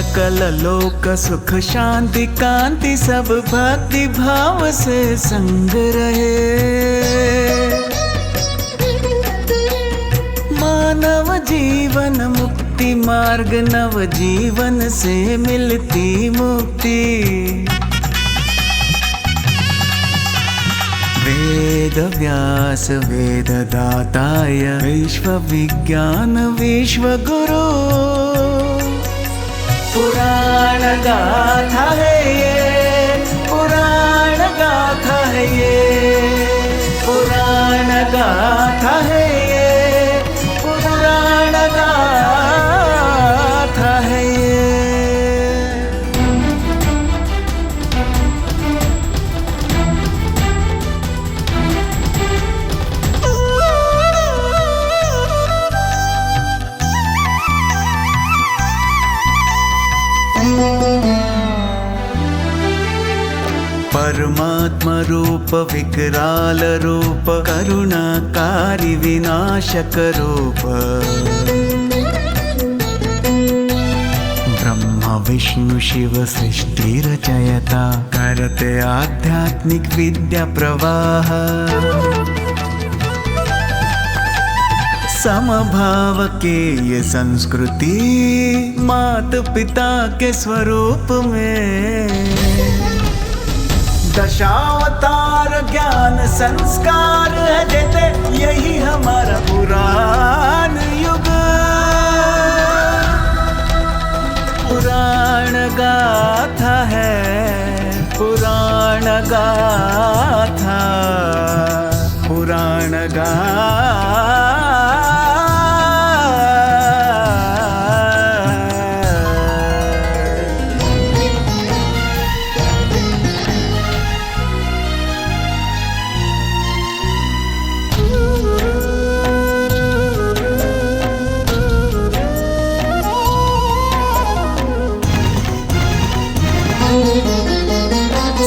सकल लोक सुख शांति कांति सब भक्ति भाव से संग रहे। मानव जीवन मुक्ति मार्ग नव जीवन से मिलती मुक्ति। वेद व्यास वेददाताय विश्व विज्ञान विश्व गुरु। पुराण गाथा है ये, पुराण गाथा है ये, पुराण गाथा है ये, पुराण गाथा है ये। परमात्मा रूप विकराल रूप करुणाकारी विनाशक रूप। ब्रह्मा विष्णु शिव सृष्टि रचयता करते आध्यात्मिक विद्या प्रवाह। समभाव के ये संस्कृति मात पिता के स्वरूप में। दशावतार ज्ञान संस्कार है देते यही हमारा पुराण युग। पुराण गाथा है, पुराण गाथा, पुराण गाथा।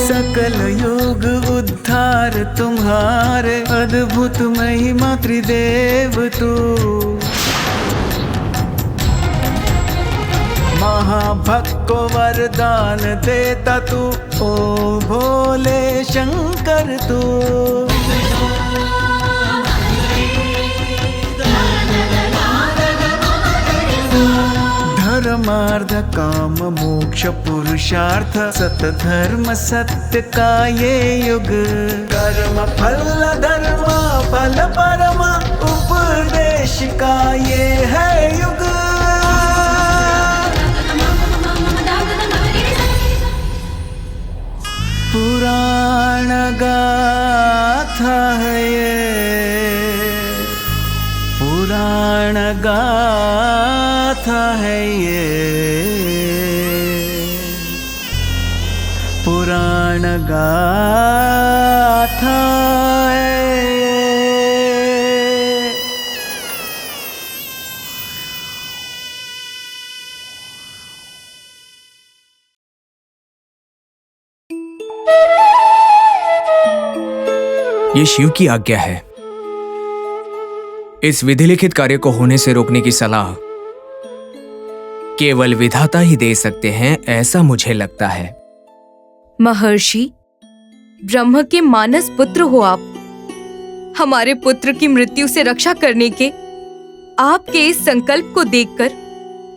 सकल योग उद्धार तुम्हारे अद्भुत महिमा त्रिदेव तू। महाभक्त को वरदान देता तू, ओ भोले शंकर तू। धर्मार्थ काम मोक्ष पुरुषार्थ सत धर्म सत्य का ये युग। कर्म फल धर्म फल परम उपदेश का ये है युग। पुराण गाथा है ये, पुराण गाथा है ये, पुराण गाथा है ये। ये शिव की आज्ञा है। इस विधिलिखित कार्य को होने से रोकने की सलाह केवल विधाता ही दे सकते हैं, ऐसा मुझे लगता है। महर्षि, ब्रह्म के मानस पुत्र हो आप। हमारे पुत्र की मृत्यु से रक्षा करने के आपके इस संकल्प को देखकर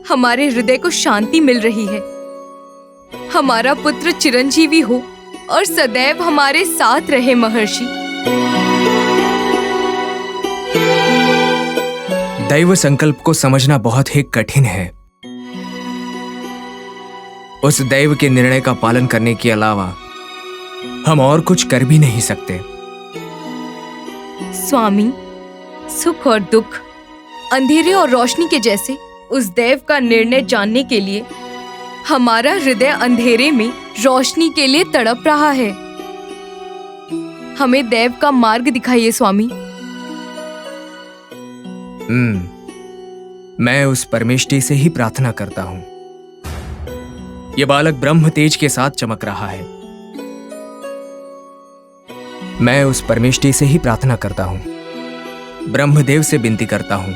हमारे हृदय को शांति मिल रही है। हमारा पुत्र चिरंजीवी हो और सदैव हमारे साथ रहे महर्षि। दैव संकल्प को समझना बहुत ही कठिन है। उस दैव के निर्णय का पालन करने के अलावा हम और कुछ कर भी नहीं सकते। स्वामी, सुख और दुख, अंधेरे और रोशनी के जैसे उस दैव का निर्णय जानने के लिए हमारा हृदय अंधेरे में रोशनी के लिए तड़प रहा है। हमें दैव का मार्ग दिखाइए स्वामी। मैं उस परमेष्टि से ही प्रार्थना करता हूं। ये बालक ब्रह्म तेज के साथ चमक रहा है। मैं उस परमेष्टि से ही प्रार्थना करता हूं, ब्रह्मदेव से विनती करता हूं।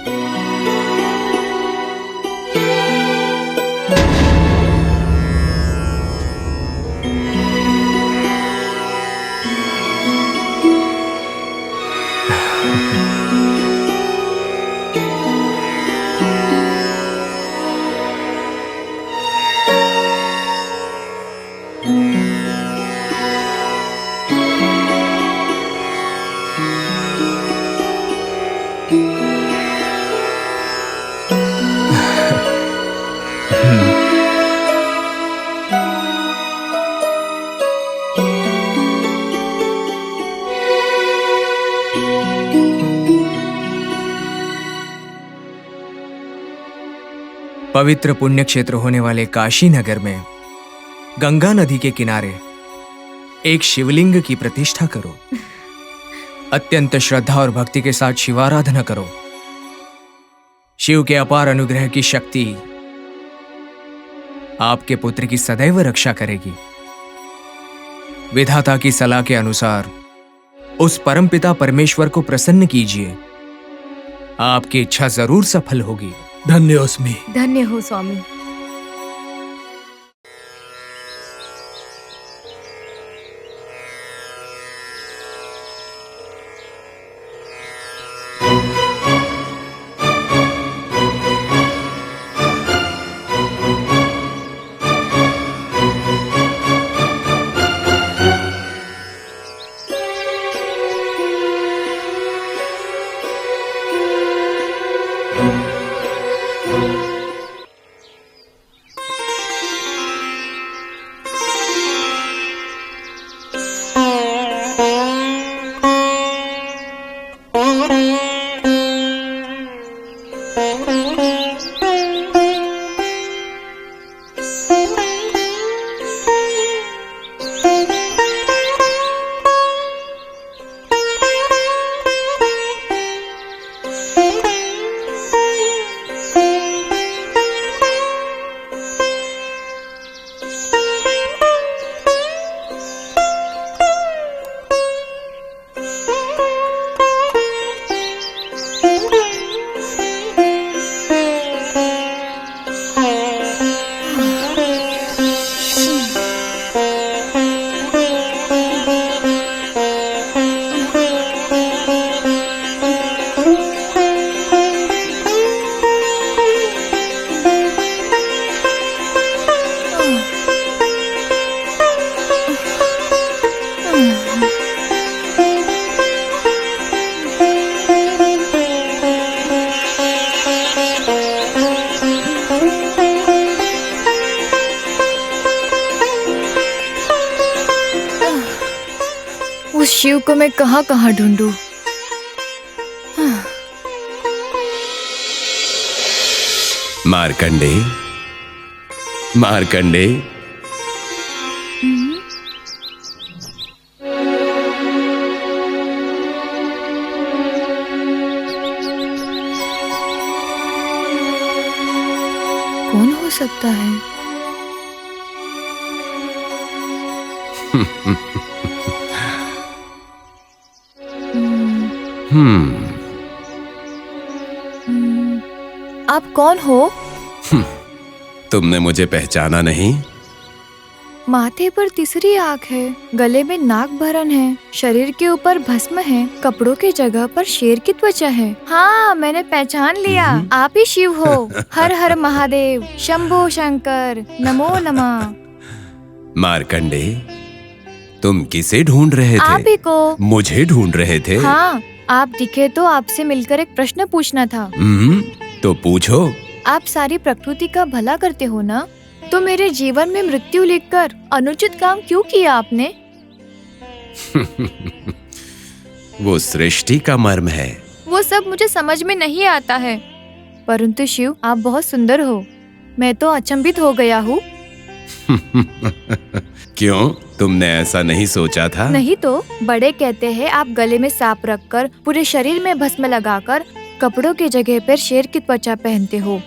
पवित्र पुण्य क्षेत्र होने वाले काशी नगर में गंगा नदी के किनारे एक शिवलिंग की प्रतिष्ठा करो। अत्यंत श्रद्धा और भक्ति के साथ शिवाराधना करो। शिव के अपार अनुग्रह की शक्ति आपके पुत्र की सदैव रक्षा करेगी। विधाता की सलाह के अनुसार उस परमपिता परमेश्वर को प्रसन्न कीजिए। आपकी इच्छा जरूर सफल होगी। धन्योस्मि। धन्य हो स्वामी। उस शिव को मैं कहाँ कहाँ ढूंढूं? मार्कंडे, मार्कंडे, कौन हो सकता है? आप कौन हो? तुमने मुझे पहचाना नहीं? माथे पर तीसरी आँख है, गले में नाग भरण है, शरीर के ऊपर भस्म है, कपड़ों की जगह पर शेर की त्वचा है। हाँ, मैंने पहचान लिया, आप ही शिव हो। हर हर महादेव, शंभो शंकर, नमो नमः। मार्कंडे, तुम किसे ढूंढ रहे थे? आप ही को। मुझे ढूंढ रहे थे? हाँ, आप दिखे तो आपसे मिलकर एक प्रश्न पूछना था। तो पूछो। आप सारी प्रकृति का भला करते हो ना, तो मेरे जीवन में मृत्यु लिखकर अनुचित काम क्यों किया आपने? वो सृष्टि का मर्म है। वो सब मुझे समझ में नहीं आता है, परंतु शिव आप बहुत सुंदर हो। मैं तो अचंभित हो गया हूँ। क्यों, तुमने ऐसा नहीं सोचा था? नहीं तो बड़े कहते हैं आप गले में सांप रखकर, पूरे शरीर में भस्म लगाकर, कपड़ों की जगह पर शेर की त्वचा पहनते हो।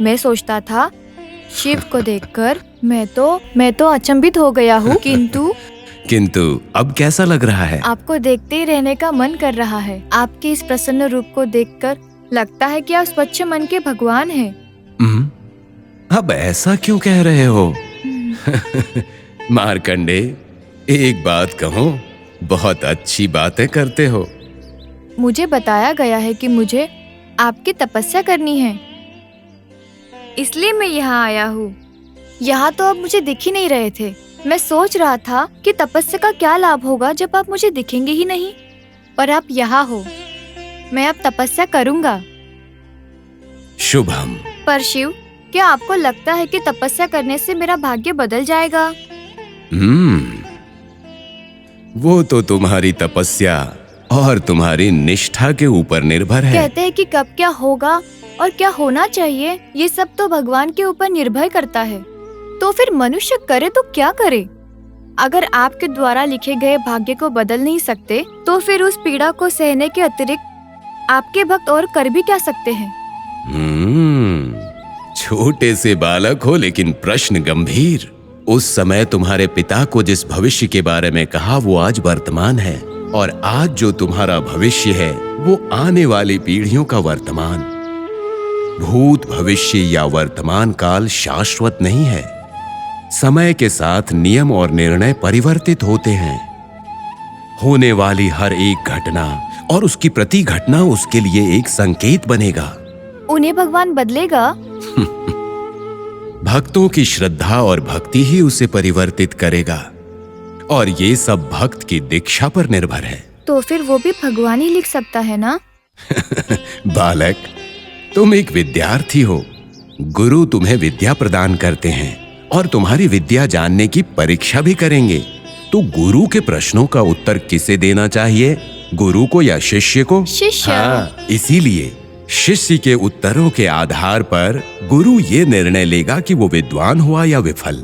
मैं सोचता था शिव को देखकर मैं तो अचंभित हो गया हूँ। किंतु अब कैसा लग रहा है? आपको देखते ही रहने का मन कर रहा है। आपके इस प्रसन्न रूप को देखकर लगता है कि आप स्वच्छ मन के भगवान हैं। अब ऐसा क्यों कह रहे हो? मार्कंडे, एक बात कहूँ, बहुत अच्छी बातें करते हो। मुझे बताया गया है कि मुझे आपकी तपस्या करनी है, इसलिए मैं यहाँ आया हूँ। यहाँ तो आप मुझे दिख ही नहीं रहे थे। मैं सोच रहा था कि तपस्या का क्या लाभ होगा जब आप मुझे दिखेंगे ही नहीं, पर आप यहाँ हो। मैं अब तपस्या करूँगा। शुभम। पर शिव, क्या आपको लगता है कि तपस्या करने से मेरा भाग्य बदल जाएगा? वो तो तुम्हारी तपस्या और तुम्हारी निष्ठा के ऊपर निर्भर है। कहते हैं कि कब क्या होगा और क्या होना चाहिए ये सब तो भगवान के ऊपर निर्भर करता है। तो फिर मनुष्य करे तो क्या करे? अगर आपके द्वारा लिखे गए भाग्य को बदल नहीं सकते तो फिर उस पीड़ा को सहने के अतिरिक्त आपके भक्त और कर भी क्या सकते हैं? छोटे से बालक हो लेकिन प्रश्न गंभीर। उस समय तुम्हारे पिता को जिस भविष्य के बारे में कहा वो आज वर्तमान है, और आज जो तुम्हारा भविष्य है वो आने वाली पीढ़ियों का वर्तमान। भूत, भविष्य या वर्तमान काल शाश्वत नहीं है। समय के साथ नियम और निर्णय परिवर्तित होते हैं। होने वाली हर एक घटना और उसकी प्रति घटना उसके लिए एक संकेत बनेगा। उन्हें भगवान बदलेगा? भक्तों की श्रद्धा और भक्ति ही उसे परिवर्तित करेगा, और ये सब भक्त की दीक्षा पर निर्भर है। तो फिर वो भी भगवान ही लिख सकता है ना? बालक, तुम एक विद्यार्थी हो। गुरु तुम्हें विद्या प्रदान करते हैं और तुम्हारी विद्या जानने की परीक्षा भी करेंगे। तो गुरु के प्रश्नों का उत्तर किसे देना चाहिए, गुरु को या शिष्य को? शिष्य। हाँ, इसीलिए शिष्य के उत्तरों के आधार पर गुरु ये निर्णय लेगा कि वो विद्वान हुआ या विफल।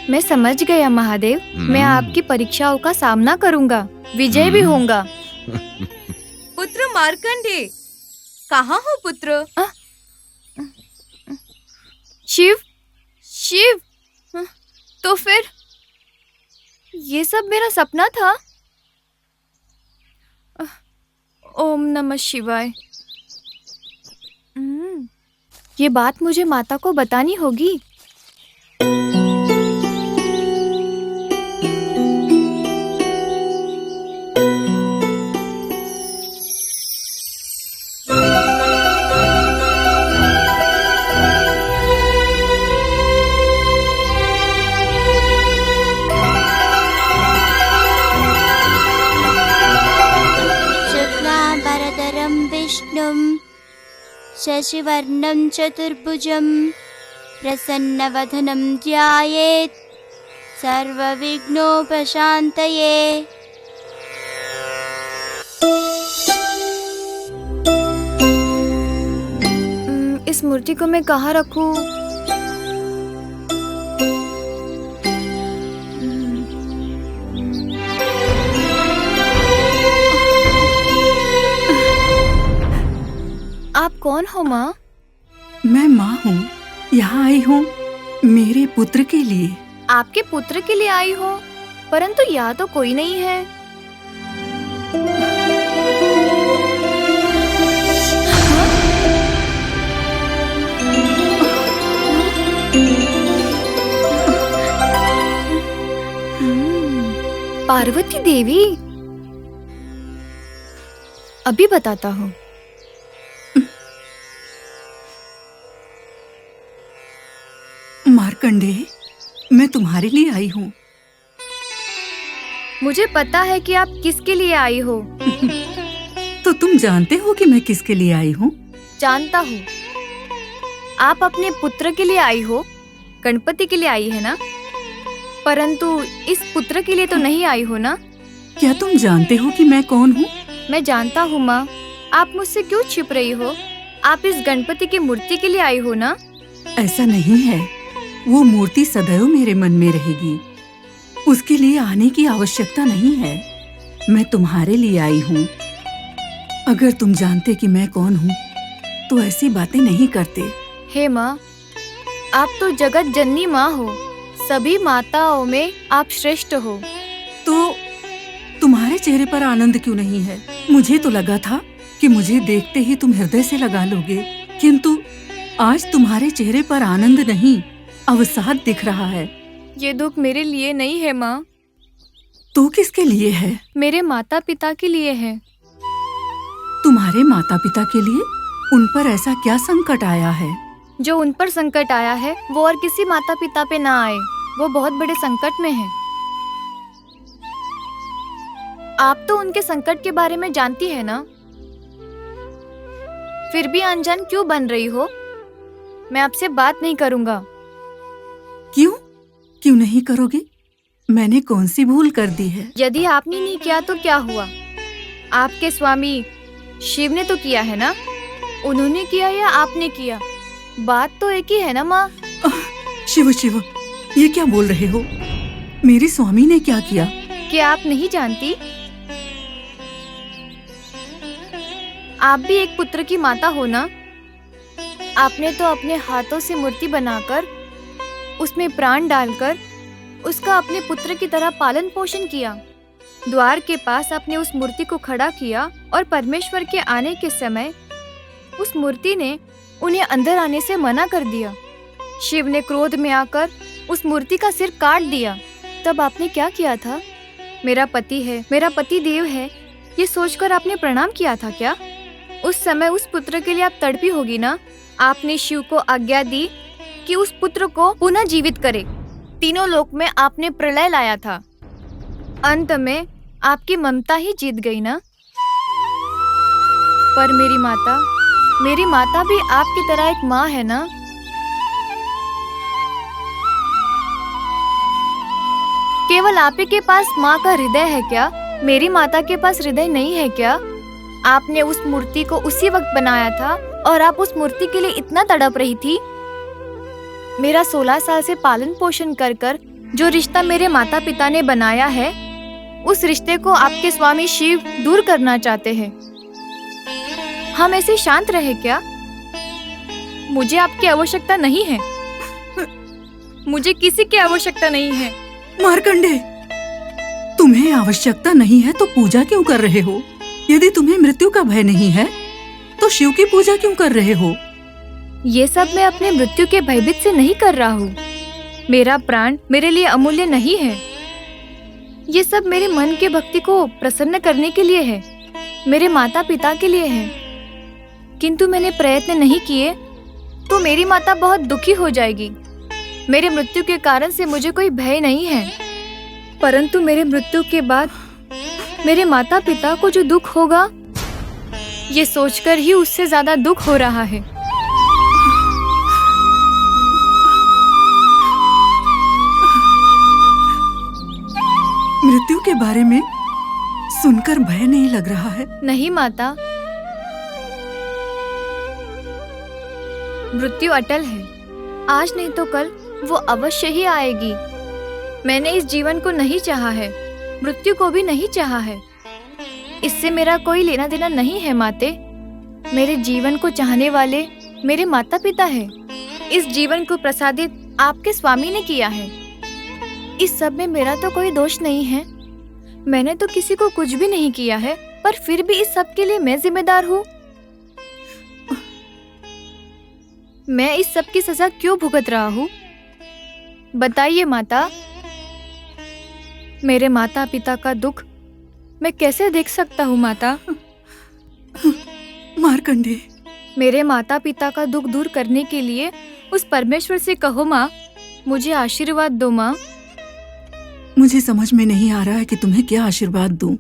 मैं समझ गया महादेव। मैं आपकी परीक्षाओं का सामना करूंगा, विजय भी होऊंगा। पुत्र मार्कंडेय, कहाँ हो पुत्र? शिव, शिव, तो फिर ये सब मेरा सपना था? ओम नमः शिवाय। ये बात मुझे माता को बतानी होगी। शुक्लांबरधरं विष्णुं शशिवर्णं चतुर्भुजं प्रसन्नवदनं ध्यायेत् सर्वविघ्नोपशान्तये। इस मूर्ति को मैं कहाँ रखूं? आप कौन हो माँ? मैं माँ हूँ, यहाँ आई हूँ मेरे पुत्र के लिए। आपके पुत्र के लिए आई हो, परंतु यहाँ तो कोई नहीं है। पार्वती देवी, अभी बताता हूँ। मार्कंडेय, मैं तुम्हारे लिए आई हूँ। मुझे पता है कि आप किसके लिए आई हो। तो तुम जानते हो कि मैं किसके लिए आई हूँ? जानता हूँ। आप अपने पुत्र के लिए आई हो, गणपति के लिए आई है ना? परंतु इस पुत्र के लिए तो नहीं आई हो ना? क्या तुम जानते हो कि मैं कौन हूँ? मैं जानता हूँ माँ। आप मुझसे क्यों छिप रही हो? आप इस गणपति की मूर्ति के लिए आई हो ना? ऐसा नहीं है, वो मूर्ति सदैव मेरे मन में रहेगी। उसके लिए आने की आवश्यकता नहीं है। मैं तुम्हारे लिए आई हूँ। अगर तुम जानते कि मैं कौन हूँ तो ऐसी बातें नहीं करते। हे माँ, आप तो जगत जननी माँ हो। सभी माताओं में आप श्रेष्ठ हो। तो तुम्हारे चेहरे पर आनंद क्यों नहीं है? मुझे तो लगा था कि मुझे देखते ही तुम हृदय से लगा लोगे, किंतु आज तुम्हारे चेहरे पर आनंद नहीं, अवसाद दिख रहा है। ये दुख मेरे लिए नहीं है माँ। तो किसके लिए है? मेरे माता पिता के लिए है। तुम्हारे माता पिता के लिए? उन पर ऐसा क्या संकट आया है? जो उन पर संकट आया है वो और किसी माता पिता पे ना आए। वो बहुत बड़े संकट में हैं। आप तो उनके संकट के बारे में जानती है ना? फिर भी अनजान क्यों बन रही हो? मैं आपसे बात नहीं करूंगा। क्यों? क्यों नहीं करोगे? मैंने कौन सी भूल कर दी है? यदि आपने नहीं किया तो क्या हुआ? आपके स्वामी शिव ने तो किया है ना? उन्होंने किया या आपने किया, बात तो एक ही है ना माँ। शिव शिव, ये क्या बोल रहे हो? मेरे स्वामी ने क्या किया? क्या आप नहीं जानती? आप भी एक पुत्र की माता हो ना। आपने तो अपने हाथों से मूर्ति बनाकर, उसमें प्राण डालकर उसका अपने पुत्र की तरह पालन पोषण किया। द्वार के पास आपने उस मूर्ति को खड़ा किया और परमेश्वर के आने के समय उस मूर्ति ने उन्हें अंदर आने से मना कर दिया। शिव ने क्रोध में आकर उस मूर्ति का सिर काट दिया। तब आपने क्या किया था? मेरा पति है, मेरा पति देव है, ये सोचकर आपने प्रणाम किया था क्या? उस समय उस पुत्र के लिए आप तड़पी होगी ना। आपने शिव को आज्ञा दी कि उस पुत्र को पुनः जीवित करे। तीनों लोक में आपने प्रलय लाया था। अंत में आपकी ममता ही जीत गई ना। पर मेरी माता भी आपकी तरह एक माँ है ना। केवल आप ही के पास माँ का हृदय है क्या? मेरी माता के पास हृदय नहीं है क्या? आपने उस मूर्ति को उसी वक्त बनाया था और आप उस मूर्ति के लिए इतना तड़प रही थी। मेरा 16 साल से पालन पोषण कर कर जो रिश्ता मेरे माता पिता ने बनाया है, उस रिश्ते को आपके स्वामी शिव दूर करना चाहते हैं। हम ऐसे शांत रहे क्या? मुझे आपकी आवश्यकता नहीं है। मुझे किसी की आवश्यकता नहीं है। मार्कंडे, तुम्हें आवश्यकता नहीं है तो पूजा क्यों कर रहे हो? यदि तुम्हें मृत्यु का भय नहीं है तो शिव की पूजा क्यों कर रहे हो? ये सब मैं अपने मृत्यु के भयभीत से नहीं कर रहा हूँ। मेरा प्राण मेरे लिए अमूल्य नहीं है। ये सब मेरे मन के भक्ति को प्रसन्न करने के लिए है, मेरे माता पिता के लिए है। किंतु मैंने प्रयत्न नहीं किए तो मेरी माता बहुत दुखी हो जाएगी। मेरे मृत्यु के कारण से मुझे कोई भय नहीं है, परंतु मेरे मृत्यु के बाद मेरे माता पिता को जो दुख होगा, ये सोचकर ही उससे ज्यादा दुख हो रहा है। मृत्यु के बारे में सुनकर भय नहीं लग रहा है? नहीं माता, मृत्यु अटल है। आज नहीं तो कल वो अवश्य ही आएगी। मैंने इस जीवन को नहीं चाहा है, मृत्यु को भी नहीं चाहा है। इससे मेरा कोई लेना देना नहीं है माते। मेरे जीवन को चाहने वाले मेरे माता पिता है। इस जीवन को प्रसादित आपके स्वामी ने किया है। इस सब में मेरा तो कोई दोष नहीं है। मैंने तो किसी को कुछ भी नहीं किया है, पर फिर भी इस सब के लिए मैं जिम्मेदार हूँ। मैं इस सब की सजा क्यों भुगत रहा हूँ? बताइए माता। मेरे माता पिता का दुख मैं कैसे देख सकता हूँ माता? मार्कंडे, मेरे माता पिता का दुख दूर करने के लिए उस परमेश्वर से कहो माँ, मुझे आशीर्वाद दो माँ। मुझे समझ में नहीं आ रहा है कि तुम्हें क्या आशीर्वाद दूं,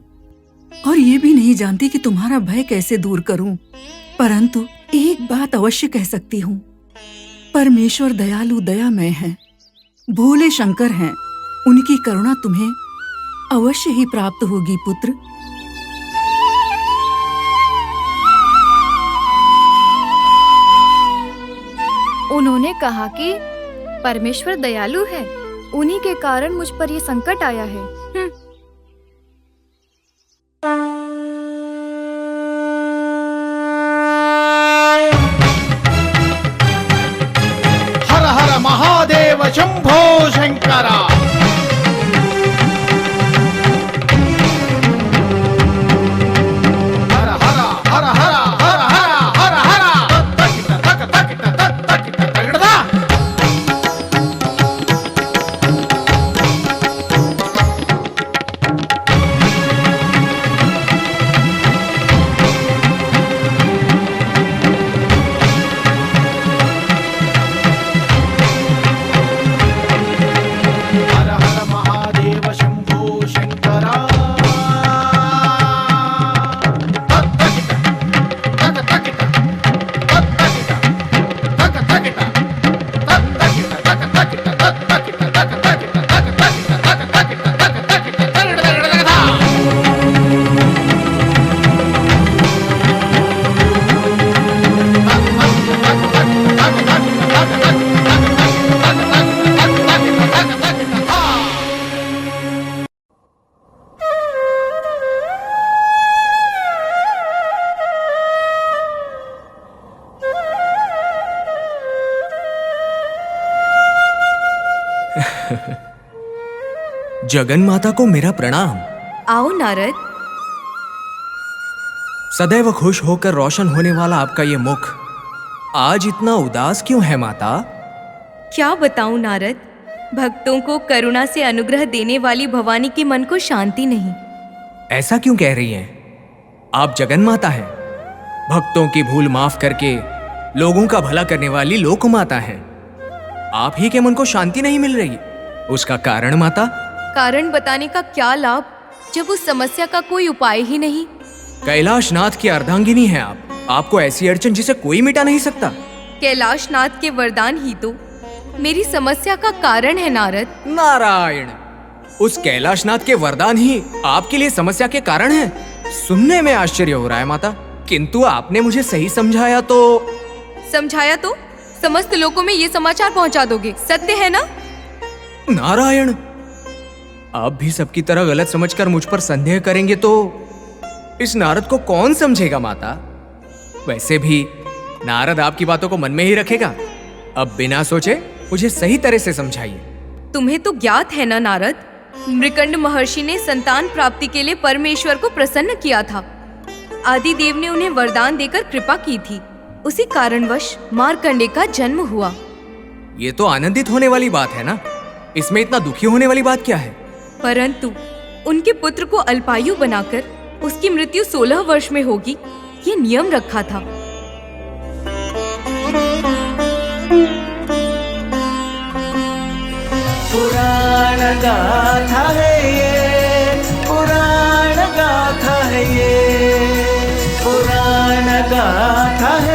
और ये भी नहीं जानती कि तुम्हारा भय कैसे दूर करूं। परंतु एक बात अवश्य कह सकती हूँ, परमेश्वर दयालु दयामय है, भोले शंकर हैं। उनकी करुणा तुम्हें अवश्य ही प्राप्त होगी पुत्र। उन्होंने कहा कि परमेश्वर दयालु है, उन्हीं के कारण मुझ पर ये संकट आया है। हर हर महादेव शंभो शंकरा। हर हर हर हर हर हर हर हर तक तक तक तक तक तगड़ा। जगन माता को मेरा प्रणाम। आओ नारद। सदैव खुश होकर रोशन होने वाला आपका ये मुख आज इतना उदास क्यों है माता? क्या बताऊं नारद, भक्तों को करुणा से अनुग्रह देने वाली भवानी के मन को शांति नहीं। ऐसा क्यों कह रही हैं? आप जगन माता हैं, भक्तों की भूल माफ करके लोगों का भला करने वाली लोक माता हैं। आप ही के मन को शांति नहीं मिल रही, उसका कारण माता? कारण बताने का क्या लाभ जब उस समस्या का कोई उपाय ही नहीं। कैलाशनाथ की अर्धांगिनी हैं आप, आपको ऐसी अड़चन जिसे कोई मिटा नहीं सकता। कैलाशनाथ के वरदान ही तो मेरी समस्या का कारण है नारद। नारायण, उस कैलाशनाथ के वरदान ही आपके लिए समस्या के कारण हैं। सुनने में आश्चर्य हो रहा है माता, किंतु आपने मुझे सही समझाया तो समस्त लोगों में ये समाचार पहुंचा दोगे, सत्य है ना? नारायण, आप भी सबकी तरह गलत समझकर मुझ पर संदेह करेंगे तो इस नारद को कौन समझेगा माता? वैसे भी नारद आपकी बातों को मन में ही रखेगा। अब बिना सोचे मुझे सही तरह से समझाइए। तुम्हें तो ज्ञात है ना नारद, मृकंड महर्षि ने संतान प्राप्ति के लिए परमेश्वर को प्रसन्न किया था। आदिदेव ने उन्हें वरदान देकर कृपा की थी, उसी कारणवश मार्कंडे का जन्म हुआ। ये तो आनंदित होने वाली बात है ना, इसमें इतना दुखी होने वाली बात क्या है? परंतु उनके पुत्र को अल्पायु बनाकर उसकी मृत्यु 16 वर्ष में होगी, ये नियम रखा था। पुराण गाथा है ये, पुराण गाथा है ये, पुराण गाथा है